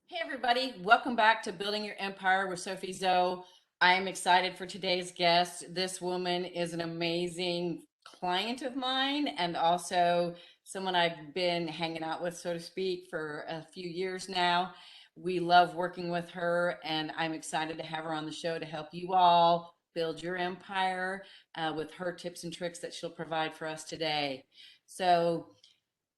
Hey everybody, welcome back to Building Your Empire with SophieZo. I am excited for today's guest. This woman is an amazing client of mine and also someone I've been hanging out with, so to speak, for a few years now. We love working with her, and I'm excited to have her on the show to help you all build your empire with her tips and tricks that she'll provide for us today. So,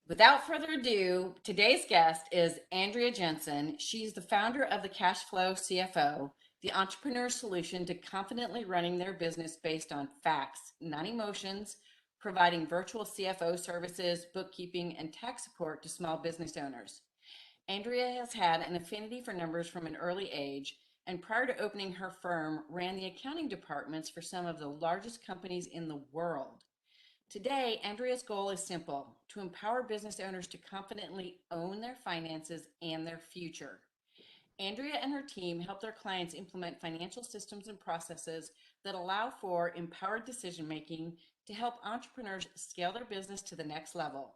without further ado, today's guest is Andrea Jenson. She's the founder of the Cash Flow CFO, the entrepreneur solution to confidently running their business based on facts, not emotions, providing virtual CFO services, bookkeeping, and tax support to small business owners. Andrea has had an affinity for numbers from an early age, and prior to opening her firm, ran the accounting departments for some of the largest companies in the world. Today, Andrea's goal is simple: to empower business owners to confidently own their finances and their future. Andrea and her team help their clients implement financial systems and processes that allow for empowered decision making to help entrepreneurs scale their business to the next level.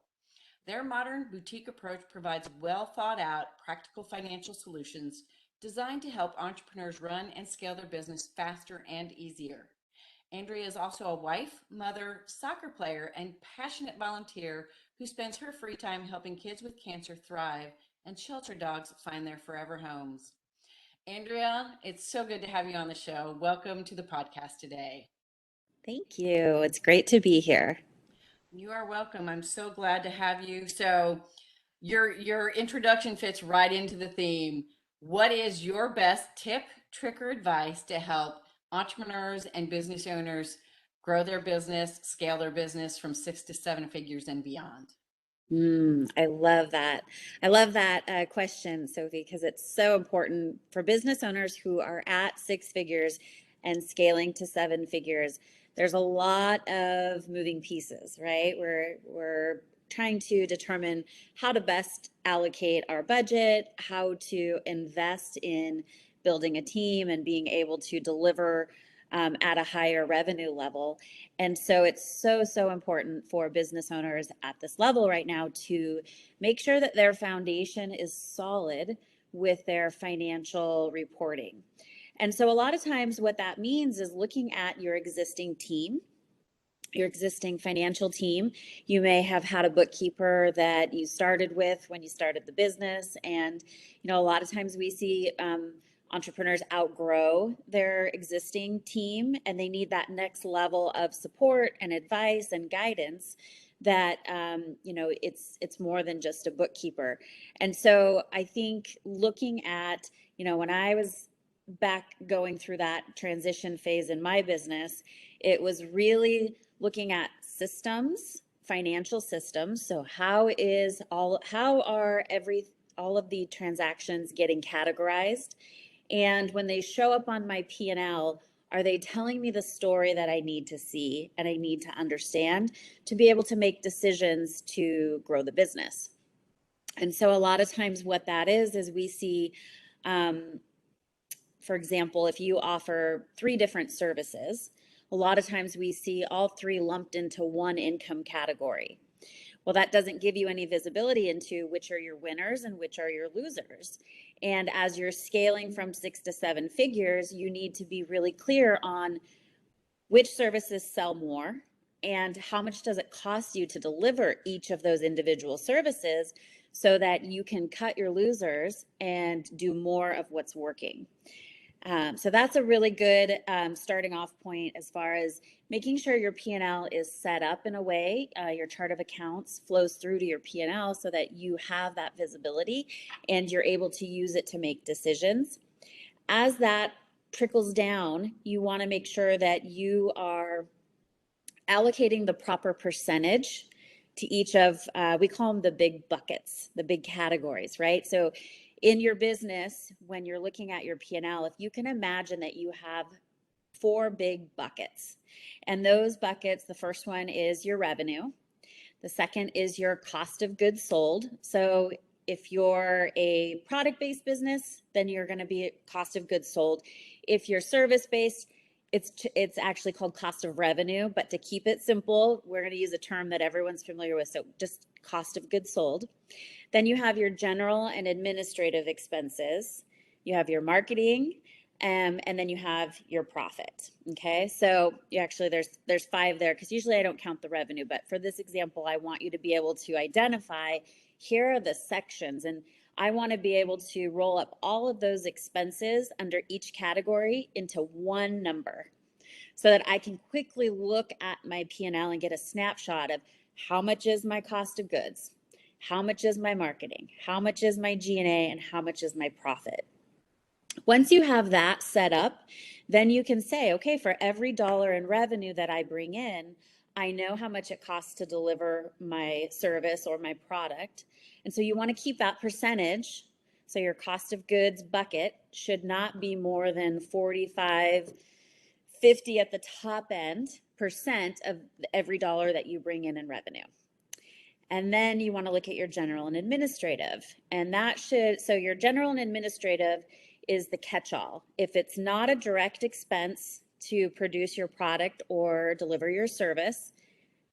Their modern boutique approach provides well thought out, practical financial solutions designed to help entrepreneurs run and scale their business faster and easier. Andrea is also a wife, mother, soccer player, and passionate volunteer who spends her free time helping kids with cancer thrive and shelter dogs find their forever homes. Andrea, it's so good to have you on the show. Welcome to the podcast today. Thank you. It's great to be here. You are welcome. I'm so glad to have you. So, your introduction fits right into the theme. What is your best tip, trick, or advice to help entrepreneurs and business owners grow their business, scale their business from 6 to 7 figures and beyond? I love that. I love that question, Sophie, because it's so important for business owners who are at six figures and scaling to seven figures. There's a lot of moving pieces, right? We're trying to determine how to best allocate our budget, how to invest in building a team and being able to deliver at a higher revenue level. And so it's so important for business owners at this level right now to make sure that their foundation is solid with their financial reporting. And so a lot of times what that means is looking at your existing team, your existing financial team. You may have had a bookkeeper that you started with when you started the business. And, a lot of times we see entrepreneurs outgrow their existing team and they need that next level of support and advice and guidance that it's more than just a bookkeeper. And so I think looking at, when I was back going through that transition phase in my business, it was really looking at systems, financial systems. So how are all of the transactions getting categorized? And when they show up on my P&L, are they telling me the story that I need to see and I need to understand to be able to make decisions to grow the business? And so a lot of times what that is we see, for example, if you offer 3 different services, a lot of times we see all 3 lumped into one income category. Well, that doesn't give you any visibility into which are your winners and which are your losers. And as you're scaling from 6 to 7 figures, you need to be really clear on which services sell more and how much does it cost you to deliver each of those individual services so that you can cut your losers and do more of what's working. So that's a really good starting off point as far as making sure your P&L is set up in a way, your chart of accounts flows through to your P&L so that you have that visibility and you're able to use it to make decisions. As that trickles down, you want to make sure that you are allocating the proper percentage to each of, we call them the big buckets, the big categories, right? So in your business, when you're looking at your P&L, if you can imagine that you have 4 big buckets, and those buckets, the first one is your revenue. The second is your cost of goods sold. So if you're a product-based business, then you're going to be cost of goods sold. If you're service-based, it's actually called cost of revenue, but to keep it simple, we're going to use a term that everyone's familiar with. So just cost of goods sold. Then you have your general and administrative expenses. You have your marketing, and then you have your profit. Okay, so you actually there's 5 there because usually I don't count the revenue, but for this example, I want you to be able to identify here are the sections, and I want to be able to roll up all of those expenses under each category into one number so that I can quickly look at my P&L and get a snapshot of how much is my cost of goods, how much is my marketing, how much is my G&A, and how much is my profit. Once you have that set up, then you can say, okay, for every dollar in revenue that I bring in, I know how much it costs to deliver my service or my product. And so you want to keep that percentage. So your cost of goods bucket should not be more than 45, 50 at the top end percent of every dollar that you bring in revenue. And then you want to look at your general and administrative. And that should, so your general and administrative is the catch-all. If it's not a direct expense to produce your product or deliver your service,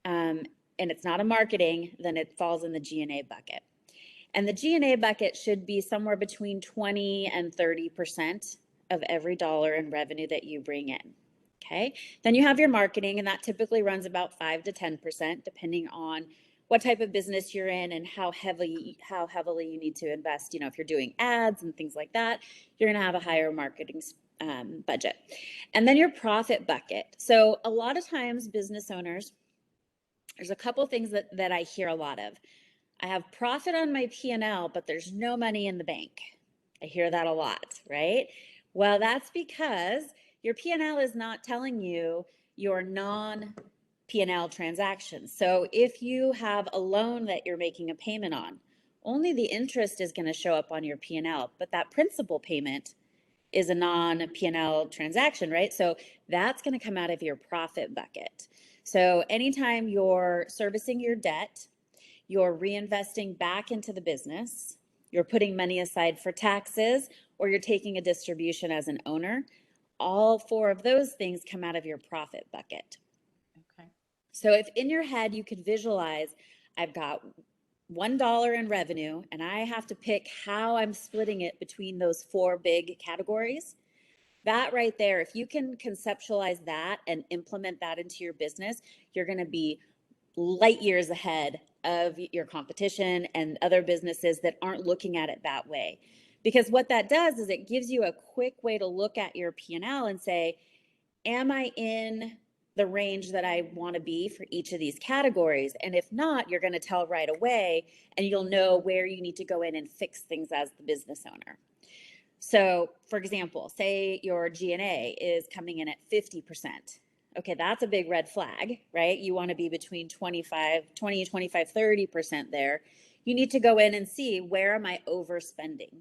and it's not a marketing, then it falls in the G&A bucket. And the G&A bucket should be somewhere between 20 and 30% of every dollar in revenue that you bring in. Okay. Then you have your marketing, and that typically runs about 5 to 10%, depending on what type of business you're in and how heavily you need to invest. You know, if you're doing ads and things like that, you're going to have a higher marketing budget. And then your profit bucket. So a lot of times business owners, there's a couple things that I hear a lot of. I have profit on my P&L, but there's no money in the bank. I hear that a lot, right? Well, that's because your P&L is not telling you your non-P&L transactions. So if you have a loan that you're making a payment on, only the interest is going to show up on your P&L, but that principal payment is a non-P&L transaction, right? So that's going to come out of your profit bucket. So anytime you're servicing your debt, you're reinvesting back into the business, you're putting money aside for taxes, or you're taking a distribution as an owner, all 4 of those things come out of your profit bucket. Okay. So if in your head you could visualize, I've got $1 in revenue and I have to pick how I'm splitting it between those 4 big categories, that right there, if you can conceptualize that and implement that into your business, you're going to be light years ahead of your competition and other businesses that aren't looking at it that way. Because what that does is it gives you a quick way to look at your P&L and say, am I in the range that I want to be for each of these categories? And if not, you're going to tell right away, and you'll know where you need to go in and fix things as the business owner. So for example, say your G&A is coming in at 50%. Okay, that's a big red flag, right? You want to be between 20, 25, 30% there. You need to go in and see, where am I overspending?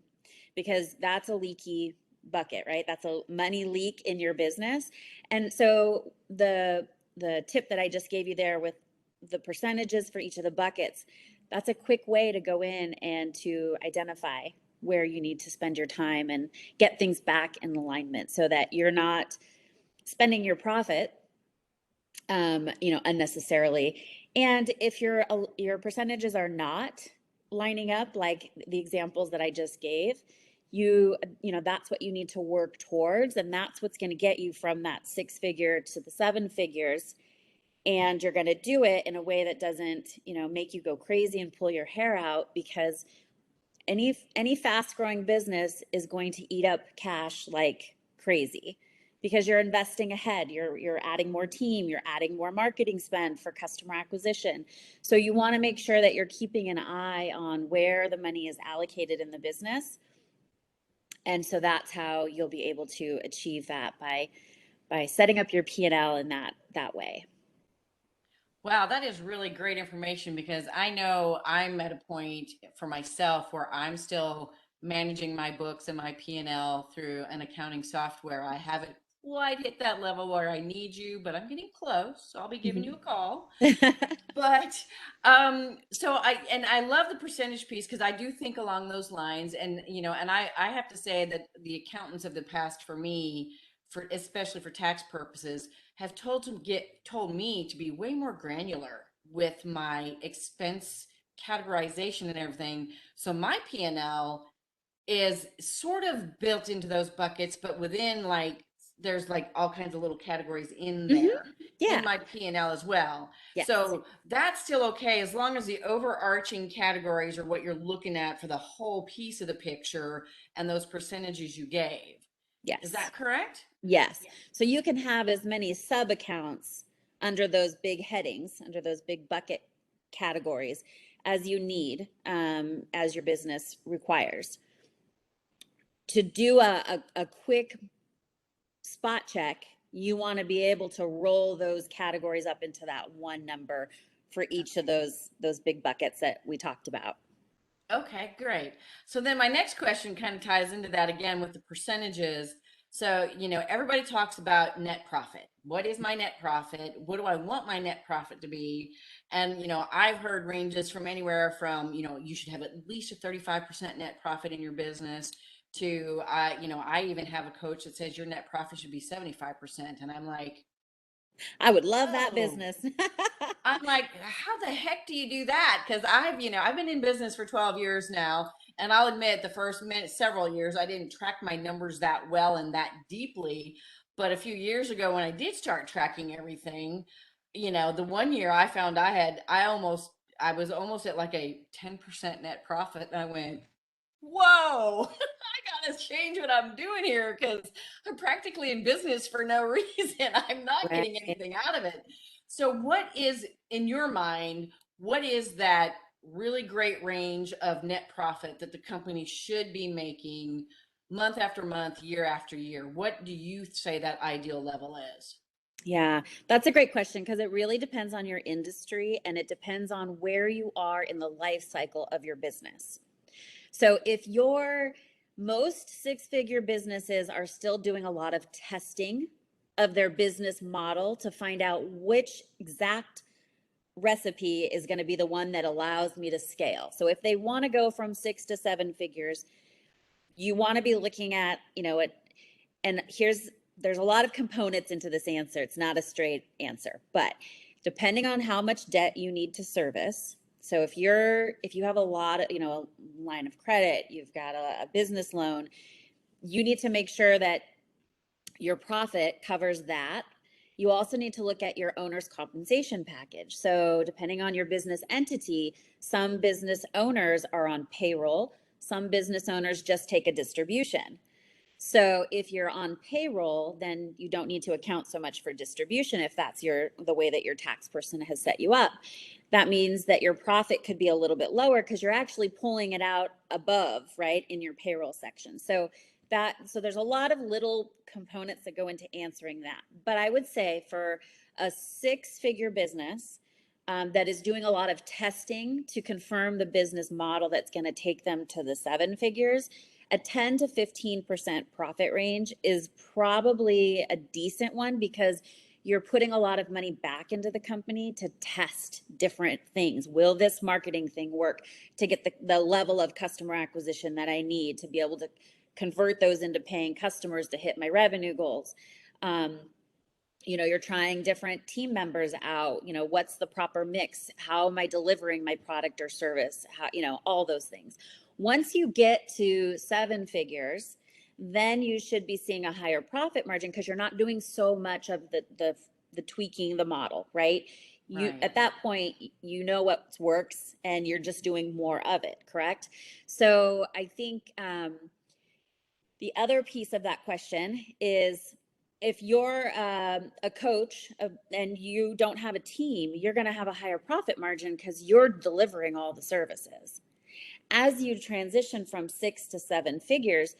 Because that's a leaky bucket, right? That's a money leak in your business. And so the tip that I just gave you there with the percentages for each of the buckets, that's a quick way to go in and to identify where you need to spend your time and get things back in alignment so that you're not spending your profit unnecessarily. And if your percentages are not lining up, like the examples that I just gave, that's what you need to work towards, and that's what's going to get you from that 6-figure to the 7 figures. And you're going to do it in a way that doesn't, make you go crazy and pull your hair out, because any fast-growing business is going to eat up cash like crazy, because you're investing ahead, you're adding more team, you're adding more marketing spend for customer acquisition. So you want to make sure that you're keeping an eye on where the money is allocated in the business. And so that's how you'll be able to achieve that, by setting up your P&L in that way. Wow, that is really great information, because I know I'm at a point for myself where I'm still managing my books and my P&L through an accounting software. I haven't quite hit that level where I need you, but I'm getting close. So I'll be giving you a call. But I love the percentage piece, because I do think along those lines. And I have to say that the accountants of the past, for me, especially for tax purposes, have told me to be way more granular with my expense categorization and everything. So my P&L is sort of built into those buckets, but within like there's like all kinds of little categories in Hmm. there in Yeah. my P&L as well. Yes. So that's still okay as long as the overarching categories are what you're looking at for the whole piece of the picture and those percentages you gave. Is Yes. that correct? Yes. So you can have as many sub accounts under those big headings, under those big bucket categories as you need, as your business requires. To do a quick spot check, you want to be able to roll those categories up into that one number for each of those big buckets that we talked about. Okay, great. So then my next question kind of ties into that again with the percentages. So, everybody talks about net profit. What is my net profit? What do I want my net profit to be? And, I've heard ranges from anywhere from, you should have at least a 35% net profit in your business to, I even have a coach that says your net profit should be 75%. And I'm like, I would love that oh, business. I'm like, how the heck do you do that? Because I've been in business for 12 years now, and I'll admit the first minute, several years, I didn't track my numbers that well and that deeply. But a few years ago, when I did start tracking everything, the one year I found I was almost at like a 10% net profit. And I went, whoa, I gotta change what I'm doing here because I'm practically in business for no reason. I'm not Right. getting anything out of it. So, what is, in your mind, what is that really great range of net profit that the company should be making month after month, year after year? What do you say that ideal level is? Yeah, that's a great question because it really depends on your industry and it depends on where you are in the life cycle of your business. So if your most six-figure businesses are still doing a lot of testing of their business model to find out which exact recipe is going to be the one that allows me to scale. So if they want to go from 6 to 7 figures, you want to be looking at, and there's a lot of components into this answer. It's not a straight answer, but depending on how much debt you need to service. So if you have a lot of, a line of credit, you've got a business loan, you need to make sure that your profit covers that. You also need to look at your owner's compensation package. So depending on your business entity, some business owners are on payroll, some business owners just take a distribution. So if you're on payroll, then you don't need to account so much for distribution if that's the way that your tax person has set you up. That means that your profit could be a little bit lower because you're actually pulling it out above, right, in your payroll section. So there's a lot of little components that go into answering that. But I would say for a six-figure business that is doing a lot of testing to confirm the business model that's going to take them to the 7 figures, a 10 to 15% profit range is probably a decent one because you're putting a lot of money back into the company to test different things. Will this marketing thing work to get the level of customer acquisition that I need to be able to convert those into paying customers to hit my revenue goals? You're trying different team members out. What's the proper mix? How am I delivering my product or service? How, all those things. Once you get to 7 figures, then you should be seeing a higher profit margin because you're not doing so much of the tweaking the model, right? Right. At that point, what works and you're just doing more of it, correct? So I think the other piece of that question is if you're a coach and you don't have a team, you're going to have a higher profit margin because you're delivering all the services. As you transition from 6 to 7 figures,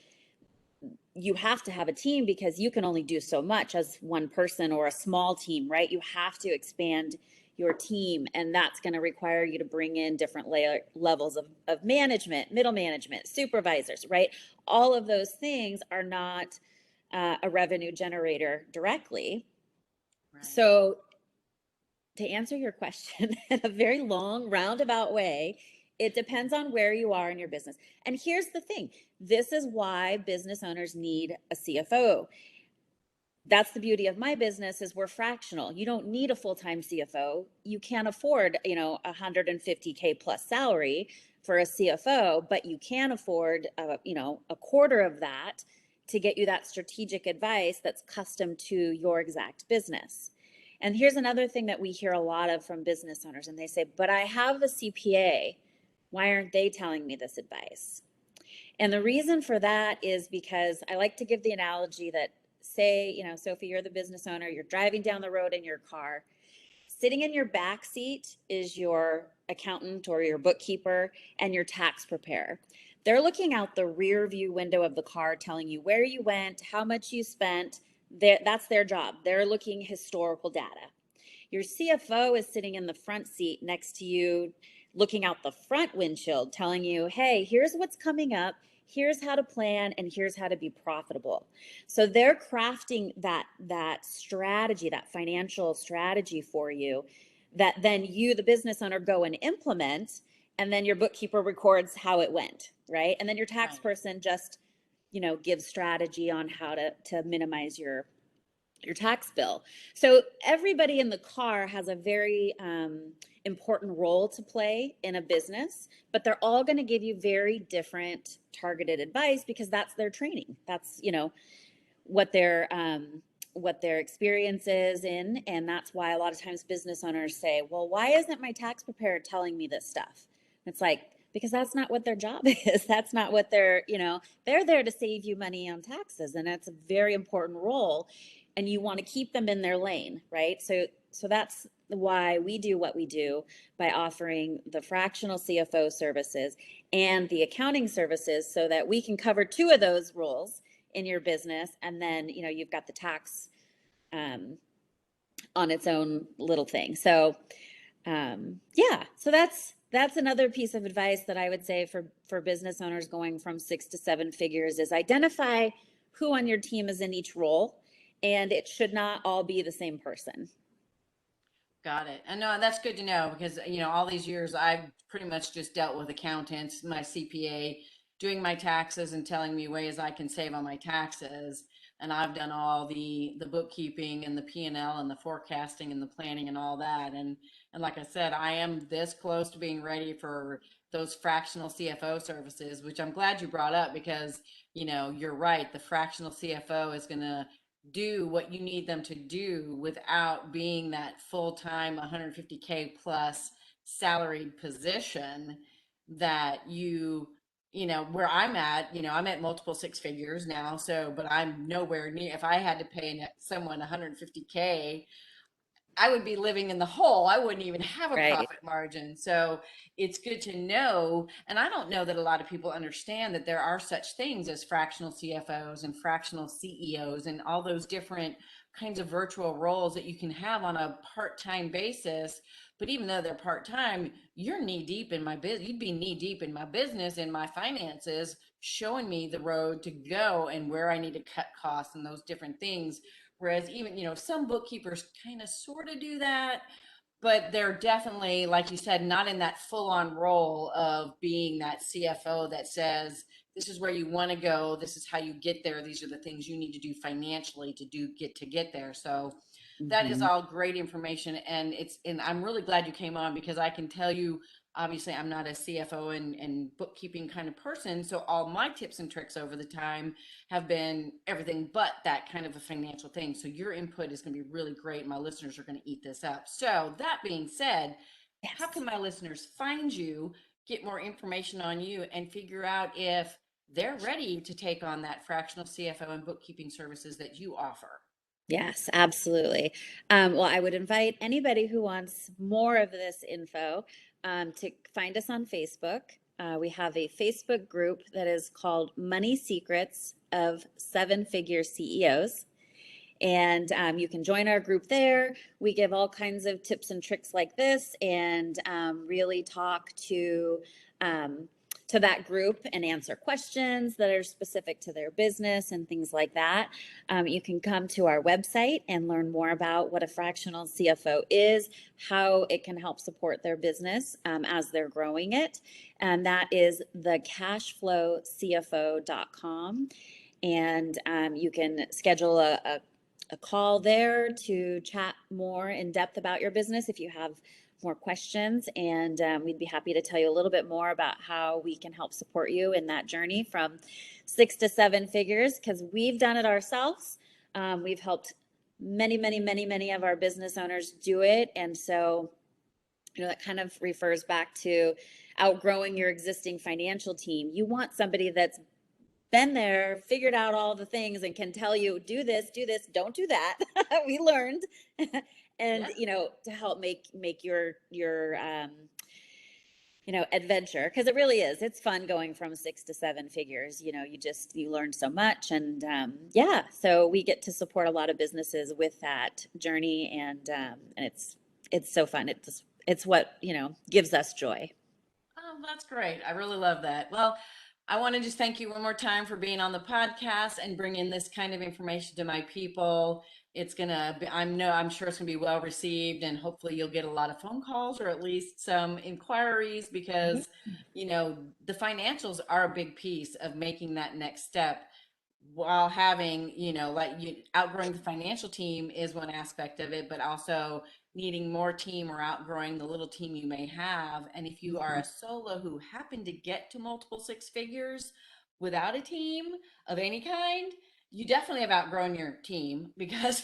you have to have a team because you can only do so much as one person or a small team, right? You have to expand your team, and that's going to require you to bring in different levels of management, middle management, supervisors, right? All of those things are not a revenue generator directly. Right. So to answer your question in a very long roundabout way, it depends on where you are in your business. And here's the thing, this is why business owners need a CFO. that's the beauty of my business is we're fractional. You don't need a full-time CFO. You can't afford, 150K plus salary for a CFO, but you can afford, a quarter of that to get you that strategic advice that's custom to your exact business. And here's another thing that we hear a lot of from business owners, and they say, but I have a CPA. Why aren't they telling me this advice? And the reason for that is because I like to give the analogy that, say, Sophie, you're the business owner, you're driving down the road in your car. Sitting in your back seat is your accountant or your bookkeeper and your tax preparer. They're looking out the rear view window of the car, telling you where you went, how much you spent. That's their job. They're looking historical data. Your CFO is sitting in the front seat next to you, looking out the front windshield, telling you, hey, here's what's coming up, here's how to plan, and here's how to be profitable. So they're crafting that strategy, that financial strategy for you, that then you, the business owner, go and implement, and then your bookkeeper records how it went, right? And then your tax Right. person just, gives strategy on how to minimize your tax bill. So everybody in the car has a very important role to play in a business, but they're all going to give you very different targeted advice because that's their training. That's what their experience is in, and that's why a lot of times business owners say, "Well, why isn't my tax preparer telling me this stuff?" It's like, because that's not what their job is. That's not what they're there to save you money on taxes, and that's a very important role, and you want to keep them in their lane, right? So that's why we do what we do by offering the fractional CFO services and the accounting services so that we can cover two of those roles in your business, and then you've got the tax on its own little thing. So yeah, so that's another piece of advice that I would say for business owners going from 6 to 7 figures is identify who on your team is in each role, and it should not all be the same person. Got it. And no, that's good to know because, all these years I've pretty much just dealt with accountants, my CPA, doing my taxes and telling me ways I can save on my taxes. And I've done all the bookkeeping and the P&L and L and the forecasting and the planning and all that. And like I said, I am this close to being ready for those fractional CFO services, which I'm glad you brought up because, you're right. The fractional CFO is going to do what you need them to do without being that full-time 150K plus salaried position that where I'm at multiple six figures now, so but I'm nowhere near. If I had to pay someone 150K, I would be living in the hole. I wouldn't even have a Right. profit margin. So it's good to know. And I don't know that a lot of people understand that there are such things as fractional CFOs and fractional CEOs and all those different kinds of virtual roles that you can have on a part-time basis. But even though they're part-time, you're knee deep in my business. You'd be knee deep in my business and my finances, showing me the road to go and where I need to cut costs and those different things. Whereas even, some bookkeepers kind of sort of do that, but they're definitely, like you said, not in that full on role of being that CFO that says, this is where you want to go. This is how you get there. These are the things you need to do financially to get there. So that is Mm-hmm. all great information. And I'm really glad you came on because I can tell you, obviously I'm not a CFO and bookkeeping kind of person. So all my tips and tricks over the time have been everything but that kind of a financial thing. So your input is going to be really great. My listeners are going to eat this up. So that being said, how Yes. can my listeners find you, get more information on you, and figure out if they're ready to take on that fractional CFO and bookkeeping services that you offer? Yes, absolutely. Well, I would invite anybody who wants more of this info to find us on Facebook. We have a Facebook group that is called Money Secrets of Seven Figure CEOs. And you can join our group there. We give all kinds of tips and tricks like this and really talk to that group and answer questions that are specific to their business and things like that. You can come to our website and learn more about what a fractional CFO is, how it can help support their business as they're growing it. And that is the cashflowcfo.com. And you can schedule a a call there to chat more in depth about your business if you have more questions. And we'd be happy to tell you a little bit more about how we can help support you in that journey from 6 to 7 figures, because we've done it ourselves. We've helped many of our business owners do it. And so, that kind of refers back to outgrowing your existing financial team. You want somebody that's been there, figured out all the things, and can tell you, do this, don't do that. We learned. And Yeah. to help make your adventure, because it really is, it's fun going from 6 to 7 figures. You learn so much. And yeah, so we get to support a lot of businesses with that journey. And it's so fun. It's what gives us joy. Oh, that's great. I really love that. Well, I want to just thank you one more time for being on the podcast and bringing this kind of information to my people. It's gonna be, I'm sure it's gonna be well received, and hopefully you'll get a lot of phone calls or at least some inquiries, Yeah. because the financials are a big piece of making that next step, while having, outgrowing the financial team is one aspect of it, but also needing more team or outgrowing the little team you may have. And if you are Mhm. a solo who happen to get to multiple 6 figures without a team of any kind, you definitely have outgrown your team, because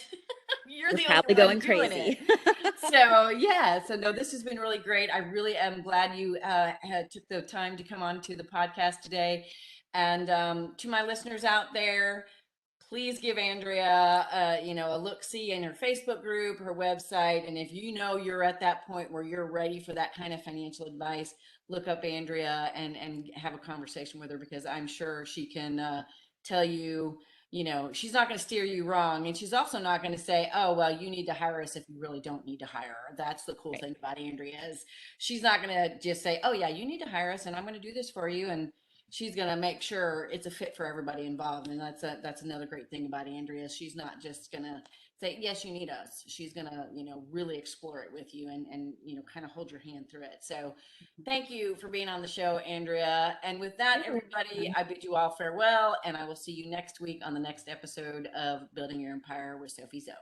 you're You're the only probably one going doing it. crazy. So yeah, so no, this has been really great. I really am glad you took the time to come on to the podcast today. And to my listeners out there, please give Andrea, a look-see in her Facebook group, her website. And if you're at that point where you're ready for that kind of financial advice, look up Andrea and have a conversation with her, because I'm sure she can tell you. She's not going to steer you wrong, and she's also not going to say, "Oh, well, you need to hire us," if you really don't need to hire her. That's the cool Right. thing about Andrea, is she's not going to just say, "Oh, yeah, you need to hire us, and I'm going to do this for you," and she's going to make sure it's a fit for everybody involved. And that's another great thing about Andrea. She's not just going to say, "Yes, you need us." She's going to, really explore it with you, and kind of hold your hand through it. So thank you for being on the show, Andrea. And with that, You're everybody, welcome. I bid you all farewell, and I will see you next week on the next episode of Building Your Empire with Sophie Zoe.